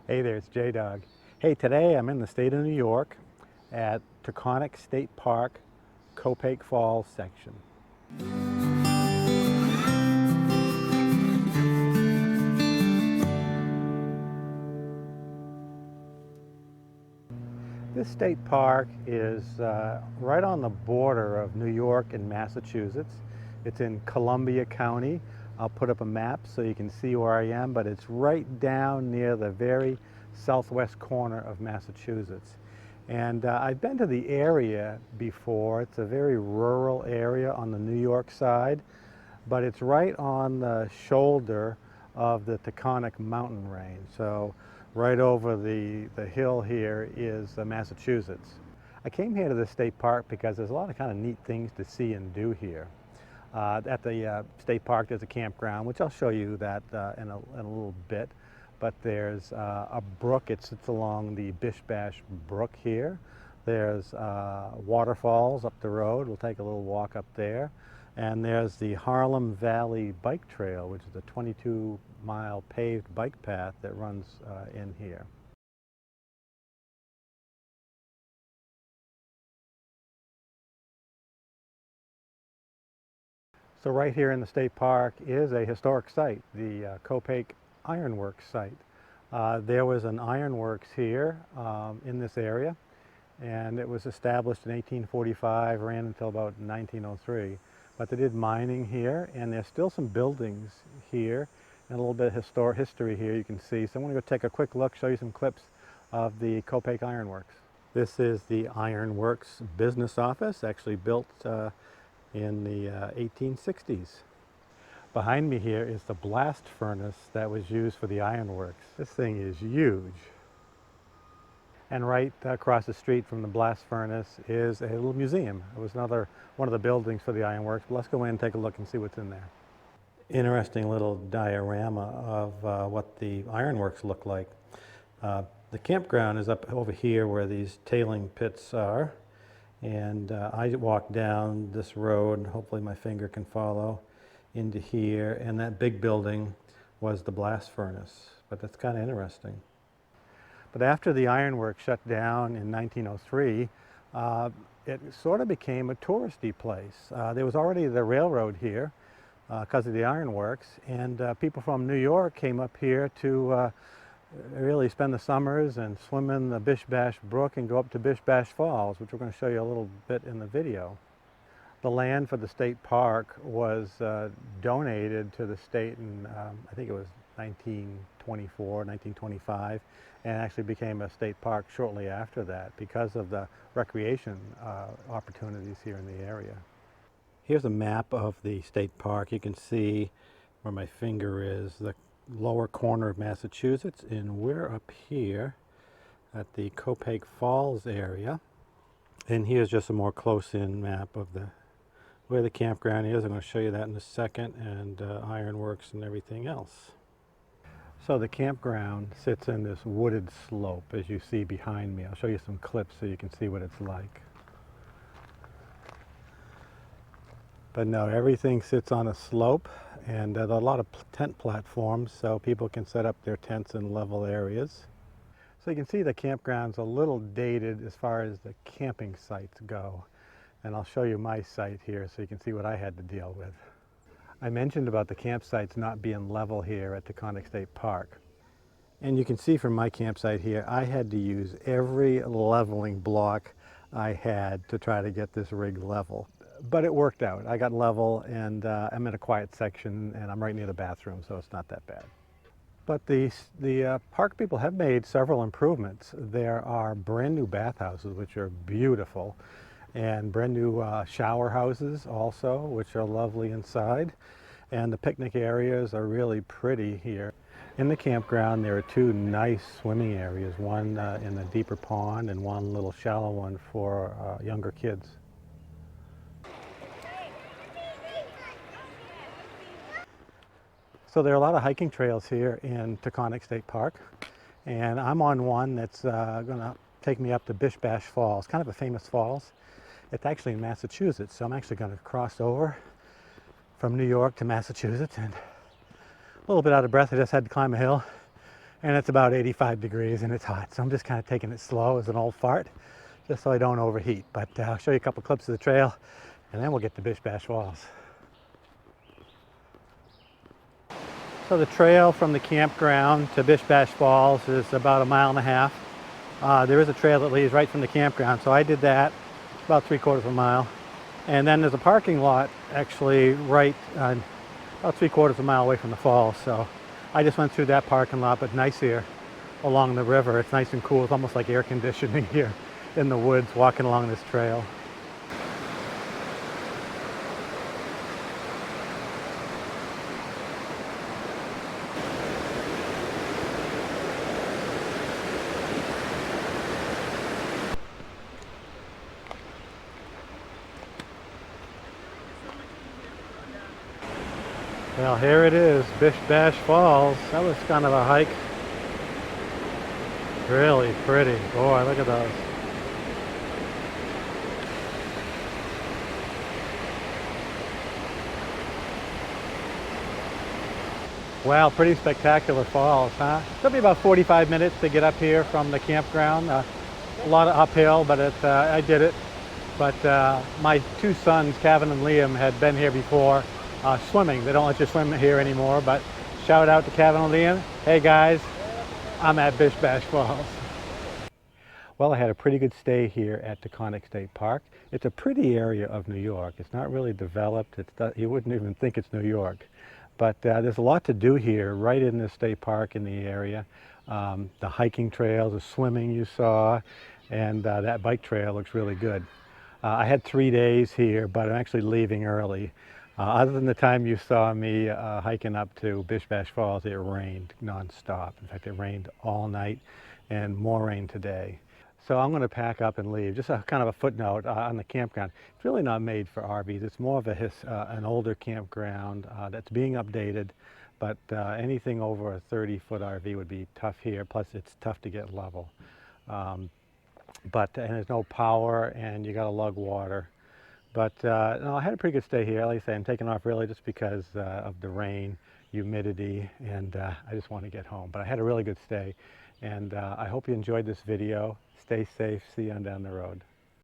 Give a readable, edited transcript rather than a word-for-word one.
Hey there, it's J-Dog. Hey, today I'm in the state of New York at Taconic State Park, Copake Falls section. This state park is right on the border of New York and Massachusetts. It's in Columbia County. I'll put up a map so you can see where I am, but it's right down near the very southwest corner of Massachusetts. And I've been to the area before. It's a very rural area on the New York side, but it's right on the shoulder of the Taconic mountain range. So right over the hill here is Massachusetts. I came here to the state park because there's a lot of kind of neat things to see and do here. At the state park there's a campground, which I'll show you that in a little bit. But there's a brook. It sits along the Bish Bash Brook here. There's waterfalls up the road. We'll take a little walk up there. And there's the Harlem Valley Bike Trail, which is a 22-mile paved bike path that runs in here. So right here in the state park is a historic site, the Copake Iron Works site. There was an ironworks here in this area, and it was established in 1845, ran until about 1903. But they did mining here, and there's still some buildings here, and a little bit of history here you can see. So I'm going to go take a quick look, show you some clips of the Copake Iron Works. This is the Ironworks business office, actually built in the 1860s. Behind me here is the blast furnace that was used for the ironworks. This thing is huge. And right across the street from the blast furnace is a little museum. It was one of the buildings for the ironworks. But let's go in and take a look and see what's in there. Interesting little diorama of what the ironworks look like. The campground is up over here where these tailing pits are. And I walked down this road, hopefully my finger can follow, into here, and that big building was the blast furnace. But that's kind of interesting. But after the ironworks shut down in 1903, it sort of became a touristy place. There was already the railroad here because of the ironworks, and people from New York came up here to really spend the summers and swim in the Bish Bash Brook and go up to Bash Bish Falls, which we're going to show you a little bit in the video. The land for the state park was donated to the state in, I think it was 1924, 1925, and actually became a state park shortly after that because of the recreation opportunities here in the area. Here's a map of the state park. You can see where my finger is, the lower corner of Massachusetts, and we're up here at the Copake Falls area. And here's just a more close-in map of where the campground is. I'm going to show you that in a second, and ironworks and everything else. So the campground sits in this wooded slope, as you see behind me. I'll show you some clips so you can see what it's like. But no, everything sits on a slope, and there are a lot of tent platforms so people can set up their tents in level areas. So you can see the campground's a little dated as far as the camping sites go. And I'll show you my site here so you can see what I had to deal with. I mentioned about the campsites not being level here at Taconic State Park. And you can see from my campsite here, I had to use every leveling block I had to try to get this rig level. But it worked out. I got level, and I'm in a quiet section, and I'm right near the bathroom, so it's not that bad. But the park people have made several improvements. There are brand new bathhouses, which are beautiful, and brand new shower houses also, which are lovely inside. And the picnic areas are really pretty here. In the campground, there are two nice swimming areas, one in the deeper pond and one little shallow one for younger kids. So there are a lot of hiking trails here in Taconic State Park, and I'm on one that's going to take me up to Bish Bash Falls, kind of a famous falls. It's actually in Massachusetts, so I'm actually going to cross over from New York to Massachusetts, and a little bit out of breath. I just had to climb a hill and it's about 85 degrees and it's hot. So I'm just kind of taking it slow as an old fart, just so I don't overheat. But I'll show you a couple clips of the trail and then we'll get to Bish Bash Falls. So the trail from the campground to Bish Bash Falls is about 1.5 miles. There is a trail that leads right from the campground, so I did that, about 3/4 of a mile. And then there's a parking lot actually right about 3/4 of a mile away from the falls. So I just went through that parking lot, but nice here along the river. It's nice and cool. It's almost like air conditioning here in the woods walking along this trail. Well, here it is, Bish Bash Falls. That was kind of a hike. Really pretty. Boy, look at those. Wow, pretty spectacular falls, huh? Took me about 45 minutes to get up here from the campground. A lot of uphill, but I did it. But my two sons, Kevin and Liam, had been here before swimming. They don't let you swim here anymore, but shout out to Kevin and Liam. Hey guys, I'm at Bish Bash Falls. Well, I had a pretty good stay here at Taconic State Park. It's a pretty area of New York. It's not really developed. You wouldn't even think it's New York. But there's a lot to do here right in the state park in the area. The hiking trails, the swimming you saw, and that bike trail looks really good. I had 3 days here, but I'm actually leaving early. Other than the time you saw me hiking up to Bish Bash Falls, it rained nonstop. In fact, it rained all night and more rain today. So I'm going to pack up and leave. Just a kind of a footnote on the campground. It's really not made for RVs. It's more of an older campground that's being updated, but anything over a 30-foot RV would be tough here. Plus, it's tough to get level. And there's no power, and you got to lug water. But no, I had a pretty good stay here. Like I say, I'm taking off really just because of the rain, humidity, and I just want to get home. But I had a really good stay, and I hope you enjoyed this video. Stay safe. See you on down the road.